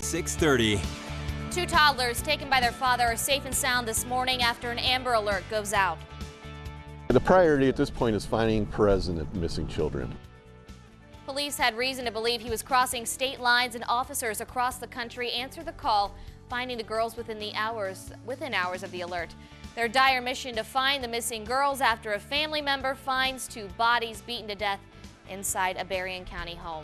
6:30. Two toddlers taken by their father are safe and sound this morning after an Amber Alert goes out. The priority at this point is finding Perez and the missing children. Police had reason to believe he was crossing state lines, and officers across the country answered the call, finding the girls within hours of the alert. Their dire mission to find the missing girls after a family member finds two bodies beaten to death inside a Berrien County home.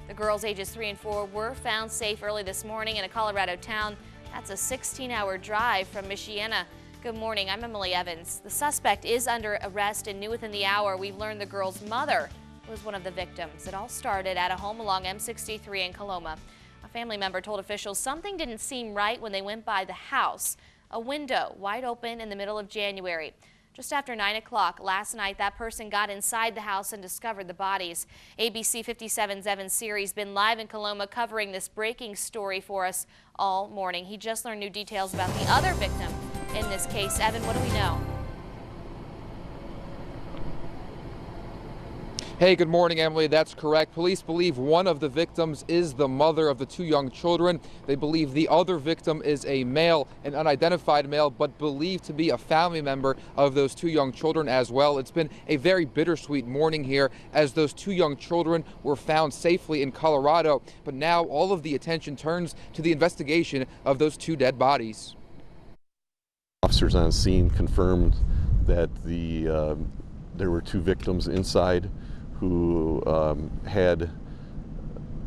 The girls ages 3 and 4 were found safe early this morning in a Colorado town. That's a 16-hour drive from Michiana. Good morning, I'm Emily Evans. The suspect is under arrest, and new within the hour, we've learned the girl's mother was one of the victims. It all started at a home along M63 in Coloma. A family member told officials something didn't seem right when they went by the house. A window wide open in the middle of January. Just after 9 o'clock last night, that person got inside the house and discovered the bodies. ABC 57's Evan Series been live in Coloma covering this breaking story for us all morning. He just learned new details about the other victim in this case. Evan, what do we know? Hey, good morning, Emily. That's correct. Police believe one of the victims is the mother of the two young children. They believe the other victim is a male, an unidentified male, but believed to be a family member of those two young children as well. It's been a very bittersweet morning here as those two young children were found safely in Colorado. But now all of the attention turns to the investigation of those two dead bodies. Officers on scene confirmed that there were two victims inside who had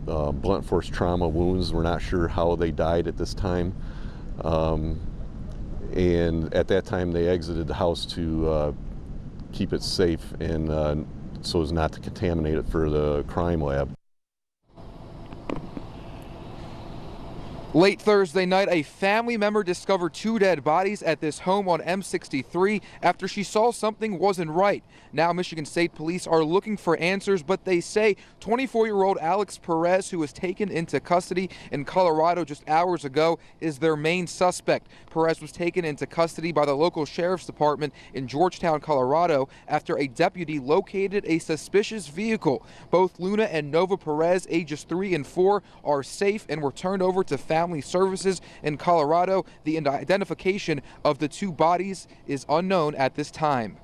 blunt force trauma wounds. We're not sure how they died at this time. And at that time they exited the house to keep it safe and so as not to contaminate it for the crime lab. Late Thursday night, a family member discovered two dead bodies at this home on M63 after she saw something wasn't right. Now Michigan State Police are looking for answers, but they say 24-year-old Alex Perez, who was taken into custody in Colorado just hours ago, is their main suspect. Perez was taken into custody by the local sheriff's department in Georgetown, Colorado, after a deputy located a suspicious vehicle. Both Luna and Nova Perez, ages 3 and 4, are safe and were turned over to Family Services in Colorado. The identification of the two bodies is unknown at this time.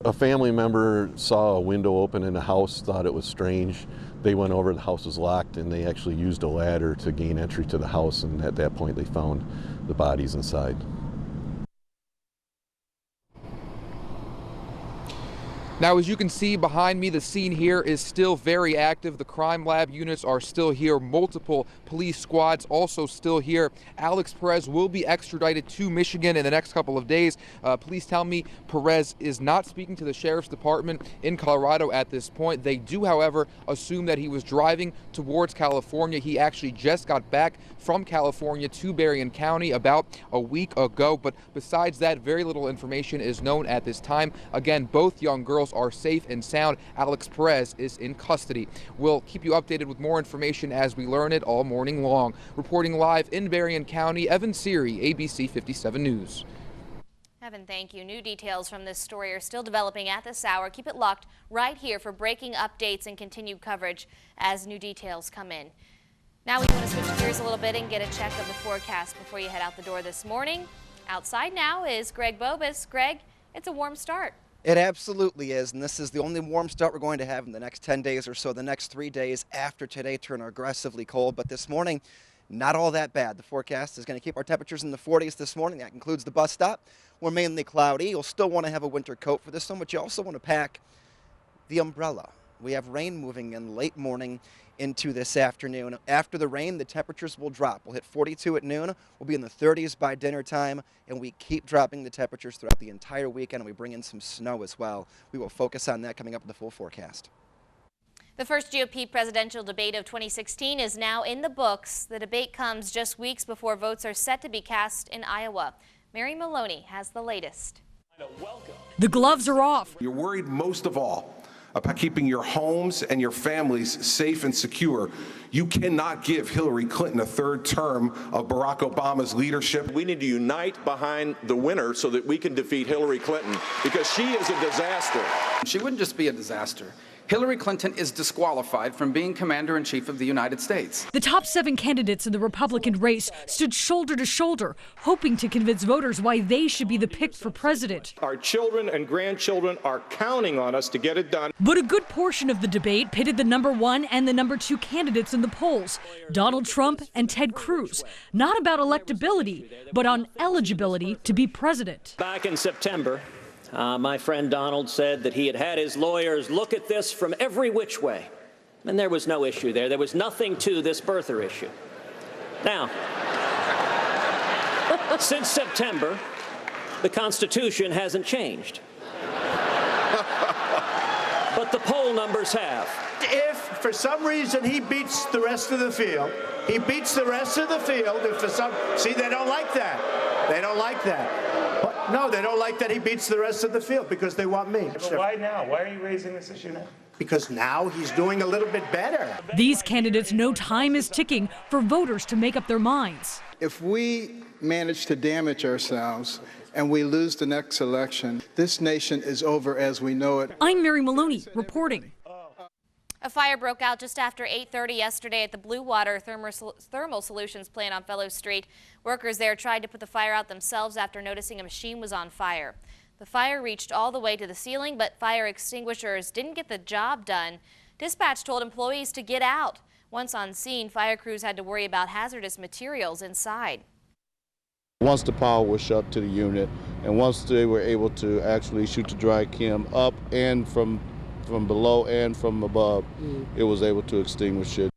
A family member saw a window open in the house, thought it was strange. They went over, the house was locked, and they actually used a ladder to gain entry to the house, and at that point they found the bodies inside. Now, as you can see behind me, the scene here is still very active. The crime lab units are still here. Multiple police squads also still here. Alex Perez will be extradited to Michigan in the next couple of days. Police tell me Perez is not speaking to the sheriff's department in Colorado at this point. They do, however, assume that he was driving towards California. He actually just got back from California to Berrien County about a week ago. But besides that, very little information is known at this time. Again, both young girls are safe and sound. Alex Perez is in custody. We'll keep you updated with more information as we learn it all morning long. Reporting live in Berrien County, Evan Seary, ABC 57 News. Evan, thank you. New details from this story are still developing at this hour. Keep it locked right here for breaking updates and continued coverage as new details come in. Now we want to switch gears a little bit and get a check of the forecast before you head out the door this morning. Outside now is Greg Bobus. Greg, it's a warm start. It absolutely is, and this is the only warm start we're going to have in the next 10 days or so. The next 3 days after today turn aggressively cold, but this morning, not all that bad. The forecast is going to keep our temperatures in the 40s this morning. That includes the bus stop. We're mainly cloudy. You'll still want to have a winter coat for this one, but you also want to pack the umbrella. We have rain moving in late morning into this afternoon. After the rain, the temperatures will drop. We'll hit 42 at noon. We'll be in the 30s by dinner time, and we keep dropping the temperatures throughout the entire weekend, and we bring in some snow as well. We will focus on that coming up in the full forecast. The first GOP presidential debate of 2016 is now in the books. The debate comes just weeks before votes are set to be cast in Iowa. Mary Maloney has the latest. The gloves are off. You're worried most of all about keeping your homes and your families safe and secure. You cannot give Hillary Clinton a third term of Barack Obama's leadership. We need to unite behind the winner so that we can defeat Hillary Clinton, because she is a disaster. She wouldn't just be a disaster. Hillary Clinton is disqualified from being Commander-in-Chief of the United States. The top 7 candidates in the Republican race stood shoulder to shoulder, hoping to convince voters why they should be the pick for president. Our children and grandchildren are counting on us to get it done. But a good portion of the debate pitted the number 1 and the number 2 candidates in the polls, Donald Trump and Ted Cruz, not about electability, but on eligibility to be president. Back in September, my friend Donald said that he had had his lawyers look at this from every which way, and there was no issue there. There was nothing to this birther issue. Now, since September, the Constitution hasn't changed. But the poll numbers have. If, for some reason, he beats the rest of the field, if for some, see, they don't like that. They don't like that. But, no, they don't like that he beats the rest of the field because they want me. But why now? Why are you raising this issue now? Because now he's doing a little bit better. These candidates know time is ticking for voters to make up their minds. If we manage to damage ourselves and we lose the next election, this nation is over as we know it. I'm Mary Maloney reporting. A fire broke out just after 8:30 yesterday at the Blue Water Thermal Solutions plant on Fellows Street. Workers there tried to put the fire out themselves after noticing a machine was on fire. The fire reached all the way to the ceiling, but fire extinguishers didn't get the job done. Dispatch told employees to get out. Once on scene, fire crews had to worry about hazardous materials inside. Once the power was shut to the unit, and once they were able to actually shoot the dry chem up and from below and from above, it was able to extinguish it.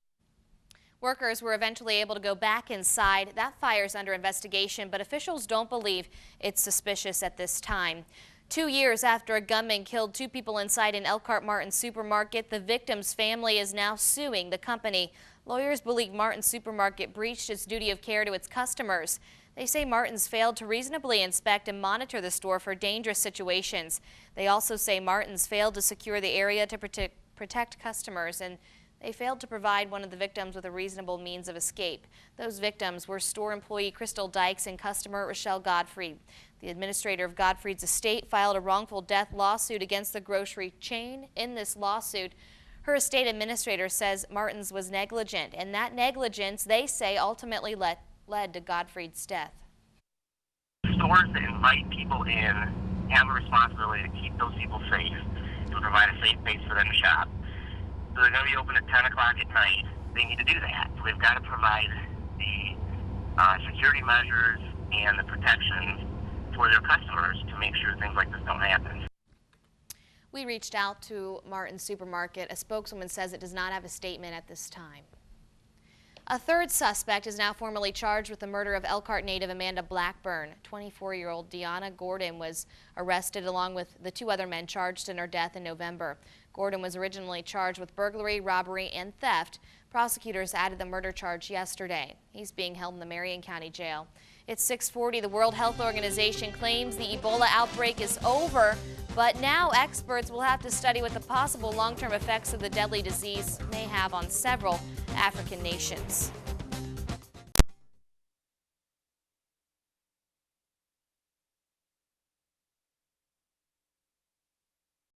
Workers were eventually able to go back inside. That fire is under investigation, but officials don't believe it's suspicious at this time. 2 years after a gunman killed 2 people inside an Elkhart Martin supermarket, the victim's family is now suing the company. Lawyers believe Martin Supermarket breached its duty of care to its customers. They say Martin's failed to reasonably inspect and monitor the store for dangerous situations. They also say Martin's failed to secure the area to protect customers, and they failed to provide one of the victims with a reasonable means of escape. Those victims were store employee Crystal Dykes and customer Rochelle Godfrey. The administrator of Godfrey's estate filed a wrongful death lawsuit against the grocery chain. In this lawsuit, her estate administrator says Martin's was negligent, and that negligence, they say, ultimately led to Godfrey's death. Stores that invite people in have a responsibility to keep those people safe and provide a safe place for them to shop. So they're going to be open at 10 o'clock at night. They need to do that. So they've got to provide the security measures and the protections for their customers to make sure things like this don't happen. We reached out to Martin Supermarket. A spokeswoman says it does not have a statement at this time. A third suspect is now formally charged with the murder of Elkhart native Amanda Blackburn. 24-year-old Deanna Gordon was arrested along with the 2 other men charged in her death in November. Gordon was originally charged with burglary, robbery, and theft. Prosecutors added the murder charge yesterday. He's being held in the Marion County Jail. It's 6:40. The World Health Organization claims the Ebola outbreak is over, but now experts will have to study what the possible long-term effects of the deadly disease may have on several African nations.